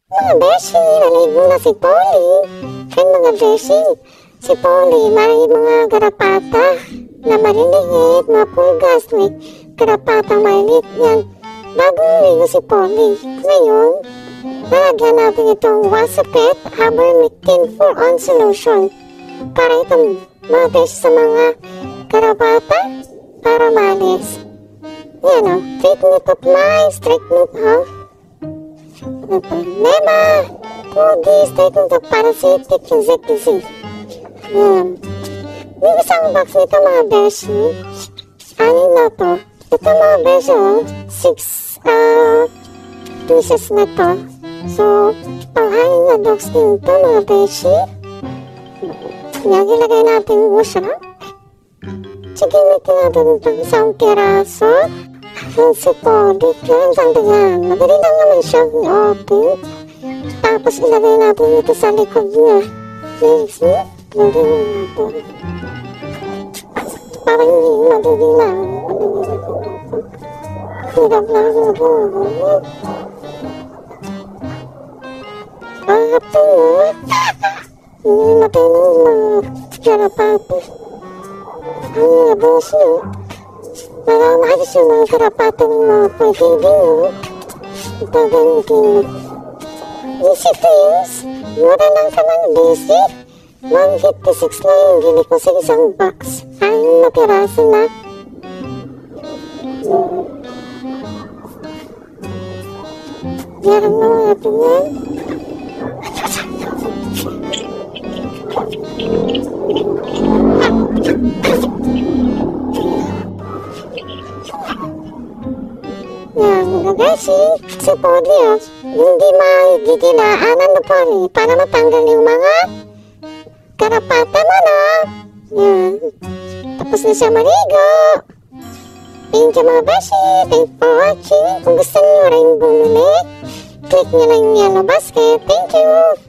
Mga beshi, naligo na si Polly. Kaya mga beshi, si Polly may mga garapata na maliliit, mga pulgas, may garapatang maliit yan. Bagong ligo si Polly. Ngayon, nalagyan natin itong Wasapet Ivermectin For-On Solution para itong mga beshi sa mga garapata para malis. Yan o, treatment of mice, treatment of Neba, Codis, treatment of parasitic insect disease. Yan. Yung isang box nito mga beshi, anin na to. Ito mga beshi o, 6 pieces na to. So, pang-anin na box din to mga beshi. Yan, ilagay natin yung usap. Sigimitin natin itong isang piraso. Ang si Polly, yan, yan. Madali lang naman siya i-open. Tapos ilagay natin ito sa likod niya. Yes, hindi natin. Parang hindi madali lang. Hirap lang yung buho. Harap to niya. Hindi natin yung mga garapati. Ang mga beshi, parang maalis yung mga garapati ng mga pwedeng yun. Ito ganyan. Easy to use. Mura lang sa mga beshi. 156 na yung bili ko sa isang box. Ay, napiraso na. Meron na natin yan. Yan, mga beshi, si Polly hindi magdidilaan na Polly para matanggal yung mga karapata mo na. Yan, tapos na siya maligo. Thank you mga beshi, thank you for watching. Kung gusto niyo rin bumili, click nyo lang yung yellow basket. Thank you.